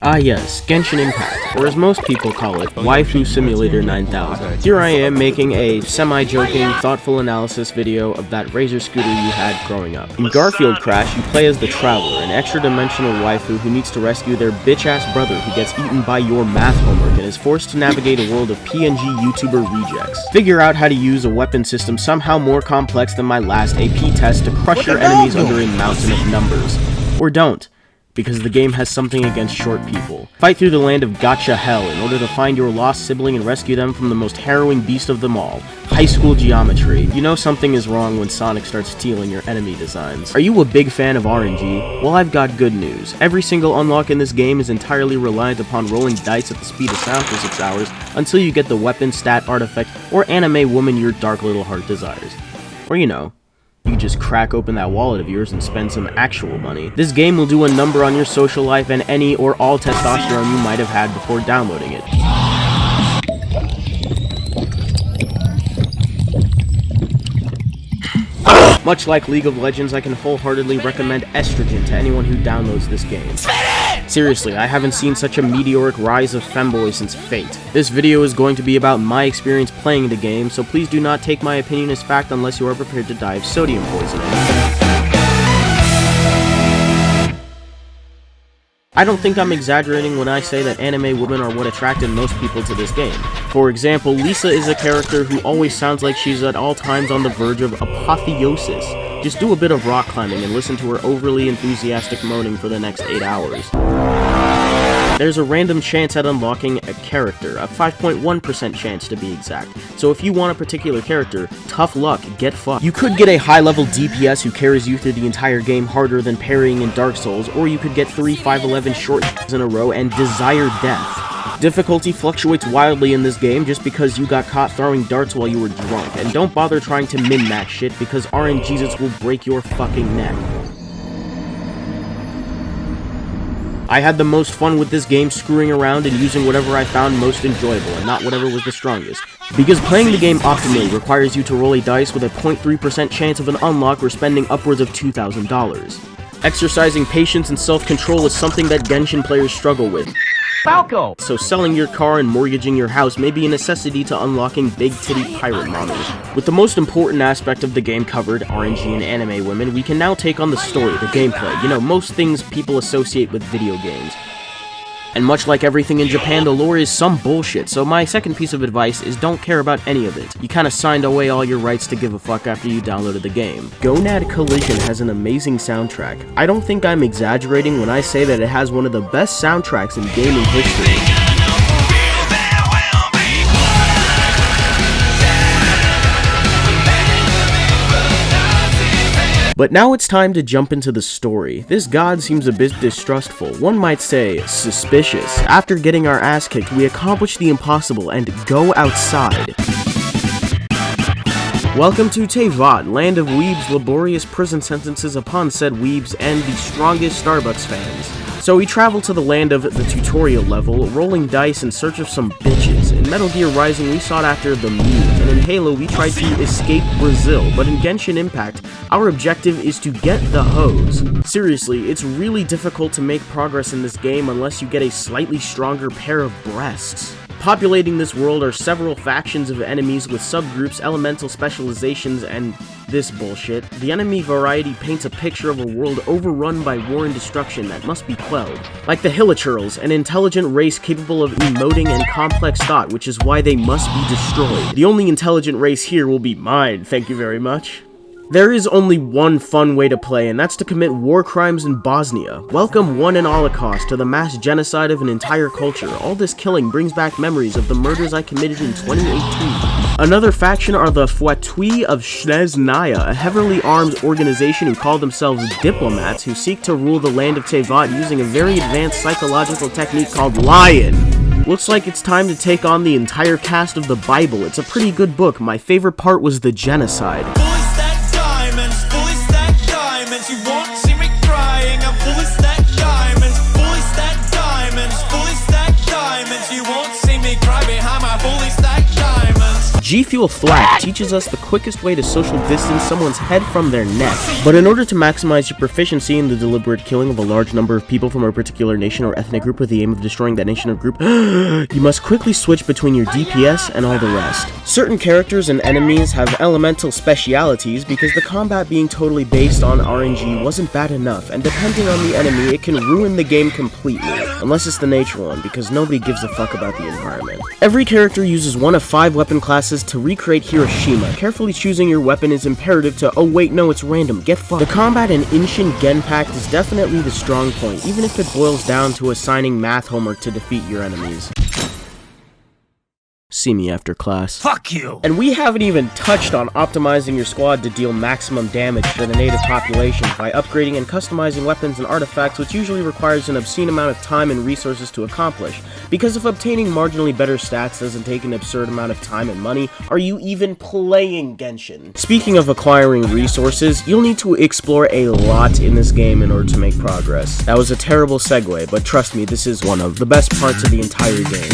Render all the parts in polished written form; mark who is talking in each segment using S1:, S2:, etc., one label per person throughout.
S1: Ah yes, Genshin Impacts, or as most people call it, Waifu Simulator 9000. Here I am making a semi-joking, thoughtful analysis video of that Razor scooter you had growing up. In Garfield Crash, you play as the Traveler, an extra-dimensional waifu who needs to rescue their bitch-ass brother who gets eaten by your math homework and is forced to navigate a world of PNG YouTuber rejects. Figure out how to use a weapon system somehow more complex than my last AP test to crush your enemies under a mountain of numbers. Or don't, because the game has something against short people. Fight through the land of Gacha Hell in order to find your lost sibling and rescue them from the most harrowing beast of them all, high school geometry. You know something is wrong when Sonic starts stealing your enemy designs. Are you a big fan of RNG? Well, I've got good news. Every single unlock in this game is entirely reliant upon rolling dice at the speed of sound for 6 hours until you get the weapon, stat, artifact, or anime woman your dark little heart desires. Or you know, you just crack open that wallet of yours and spend some actual money. This game will do a number on your social life and any or all testosterone you might have had before downloading it. Much like League of Legends, I can wholeheartedly recommend estrogen to anyone who downloads this game. Seriously, I haven't seen such a meteoric rise of femboys since Fate. This video is going to be about my experience playing the game, so please do not take my opinion as fact unless you are prepared to die of sodium poisoning. I don't think I'm exaggerating when I say that anime women are what attracted most people to this game. For example, Lisa is a character who always sounds like she's at all times on the verge of apotheosis. Just do a bit of rock climbing and listen to her overly enthusiastic moaning for the next 8 hours. There's a random chance at unlocking a character, a 5.1% chance to be exact. So if you want a particular character, tough luck, get fucked. You could get a high-level DPS who carries you through the entire game harder than parrying in Dark Souls, or you could get 3 511 short in a row and desire death. Difficulty fluctuates wildly in this game just because you got caught throwing darts while you were drunk, and don't bother trying to min-max shit because RNGesus will break your fucking neck. I had the most fun with this game screwing around and using whatever I found most enjoyable and not whatever was the strongest. Because playing the game optimally requires you to roll a dice with a 0.3% chance of an unlock or spending upwards of $2,000. Exercising patience and self-control is something that Genshin players struggle with. Falco! So selling your car and mortgaging your house may be a necessity to unlocking big-titty pirate models. With the most important aspect of the game covered, RNG and anime women, we can now take on the story, the gameplay, you know, most things people associate with video games. And much like everything in Japan, the lore is some bullshit, so my second piece of advice is don't care about any of it. You kinda signed away all your rights to give a fuck after you downloaded the game. Gonad Collision has an amazing soundtrack. I don't think I'm exaggerating when I say that it has one of the best soundtracks in gaming history. But now it's time to jump into the story. This god seems a bit distrustful, one might say suspicious. After getting our ass kicked, we accomplish the impossible and go outside. Welcome to Tevat, land of weebs, laborious prison sentences upon said weebs, and the strongest Starbucks fans. So we travel to the land of the tutorial level, rolling dice in search of some bitches. In Metal Gear Rising, we sought after the Muse, and in Halo, we tried to escape Brazil, but in Genshin Impact, our objective is to get the hose. Seriously, it's really difficult to make progress in this game unless you get a slightly stronger pair of breasts. Populating this world are several factions of enemies with subgroups, elemental specializations, and this bullshit. The enemy variety paints a picture of a world overrun by war and destruction that must be quelled. Like the Hilichurls, an intelligent race capable of emoting and complex thought, which is why they must be destroyed. The only intelligent race here will be mine, thank you very much. There is only one fun way to play, and that's to commit war crimes in Bosnia. Welcome one and Holocaust to the mass genocide of an entire culture. All this killing brings back memories of the murders I committed in 2018. Another faction are the Fuatui of Shneznaya, a heavily armed organization who call themselves diplomats who seek to rule the land of Tevat using a very advanced psychological technique called lying. Looks like it's time to take on the entire cast of the Bible. It's a pretty good book. My favorite part was the genocide.
S2: You won't see me crying, I'm fully stacked diamonds, fully stacked diamonds, fully stacked diamonds. You won't see me cry behind my fully stacked diamonds.
S1: G Fuel Thwack teaches us the quickest way to social distance someone's head from their neck. But in order to maximize your proficiency in the deliberate killing of a large number of people from a particular nation or ethnic group with the aim of destroying that nation or group, you must quickly switch between your DPS and all the rest. Certain characters and enemies have elemental specialities because the combat being totally based on RNG wasn't bad enough, and depending on the enemy, it can ruin the game completely, unless it's the nature one, because nobody gives a fuck about the environment. Every character uses one of 5 weapon classes to recreate Hiroshima. Carefully choosing your weapon is imperative to, oh wait, no, it's random, get fucked. The combat in Genshin Impacts is definitely the strong point, even if it boils down to assigning math homework to defeat your enemies. See me after class.
S2: Fuck you!
S1: And we haven't even touched on optimizing your squad to deal maximum damage to the native population by upgrading and customizing weapons and artifacts, which usually requires an obscene amount of time and resources to accomplish. Because if obtaining marginally better stats doesn't take an absurd amount of time and money, are you even playing Genshin? Speaking of acquiring resources, you'll need to explore a lot in this game in order to make progress. That was a terrible segue, but trust me, this is one of the best parts of the entire game.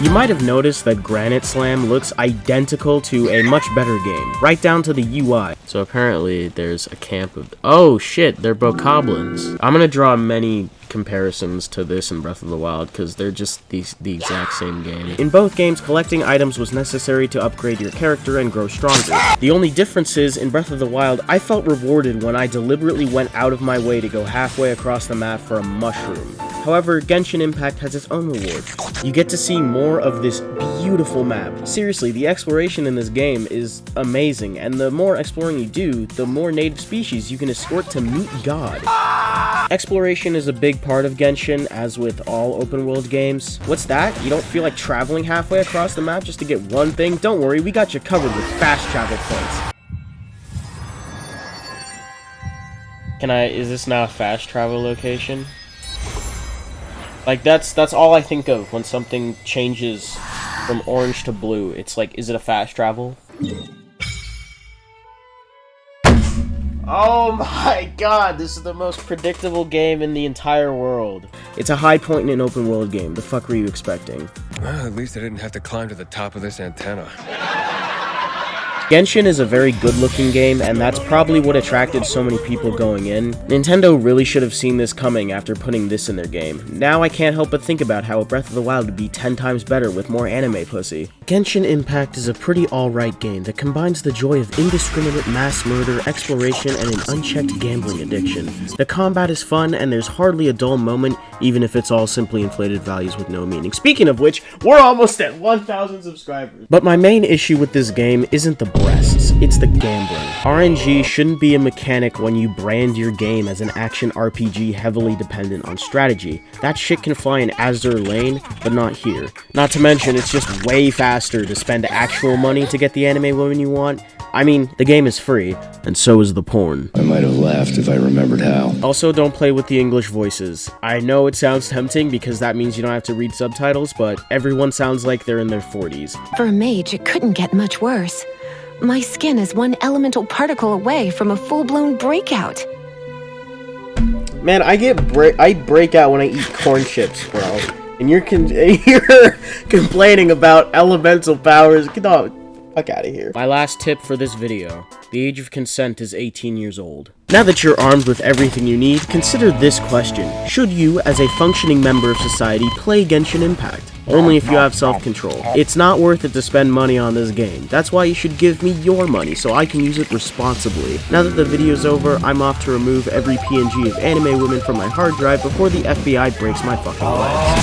S1: You might have noticed that Granite Slam looks identical to a much better game, right down to the UI. So apparently there's a camp of— oh shit, they're bokoblins. I'm gonna draw many comparisons to this in Breath of the Wild because they're just the exact same game. In both games, collecting items was necessary to upgrade your character and grow stronger. The only difference is, in Breath of the Wild, I felt rewarded when I deliberately went out of my way to go halfway across the map for a mushroom. However, Genshin Impact has its own reward. You get to see more of this beautiful map. Seriously, the exploration in this game is amazing, and the more exploring you do, the more native species you can escort to meet God. Exploration is a big part of Genshin, as with all open world games. What's that? You don't feel like traveling halfway across the map just to get one thing? Don't worry, we got you covered with fast travel points. Is this now a fast travel location? Like, that's all I think of when something changes from orange to blue. It's like, is it a fast travel? Oh my god, this is the most predictable game in the entire world. It's a high point in an open world game. The fuck were you expecting?
S3: Well, at least I didn't have to climb to the top of this antenna.
S1: Genshin is a very good-looking game, and that's probably what attracted so many people going in. Nintendo really should have seen this coming after putting this in their game. Now I can't help but think about how Breath of the Wild would be 10 times better with more anime pussy. Genshin Impact is a pretty alright game that combines the joy of indiscriminate mass murder, exploration, and an unchecked gambling addiction. The combat is fun, and there's hardly a dull moment, even if it's all simply inflated values with no meaning. Speaking of which, we're almost at 1,000 subscribers. But my main issue with this game isn't the breasts, it's the gambling. RNG shouldn't be a mechanic when you brand your game as an action RPG heavily dependent on strategy. That shit can fly in Azure Lane, but not here. Not to mention, it's just way faster to spend actual money to get the anime woman you want. I mean, the game is free, and so is the porn.
S4: I might have laughed if I remembered how.
S1: Also, don't play with the English voices. I know it sounds tempting because that means you don't have to read subtitles, but everyone sounds like they're in their 40s.
S5: For a mage, it couldn't get much worse. My skin is one elemental particle away from a full-blown breakout.
S1: Man, I break out when I eat corn chips, bro. And you're complaining about elemental powers. Get the fuck out of here. My last tip for this video. The age of consent is 18 years old. Now that you're armed with everything you need, consider this question. Should you, as a functioning member of society, play Genshin Impact? Only if you have self-control. It's not worth it to spend money on this game. That's why you should give me your money so I can use it responsibly. Now that the video's over, I'm off to remove every PNG of anime women from my hard drive before the FBI breaks my fucking legs.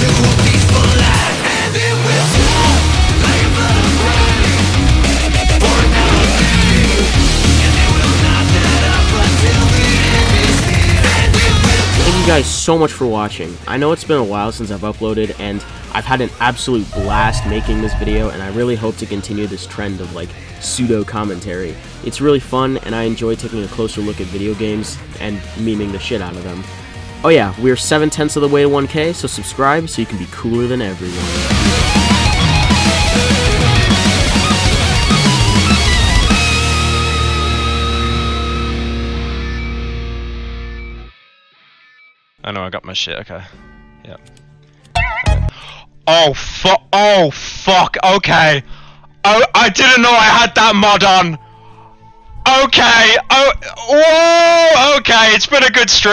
S1: Thank you guys so much for watching. I know it's been a while since I've uploaded, and I've had an absolute blast making this video, and I really hope to continue this trend of like pseudo commentary. It's really fun, and I enjoy taking a closer look at video games and memeing the shit out of them. Oh yeah, we're 7/10 of the way to 1K, so subscribe so you can be cooler than everyone.
S6: I know I got my shit, okay. Yep. Oh fuck, okay. Oh, I didn't know I had that mod on. Okay, oh, whoa, okay, it's been a good stream.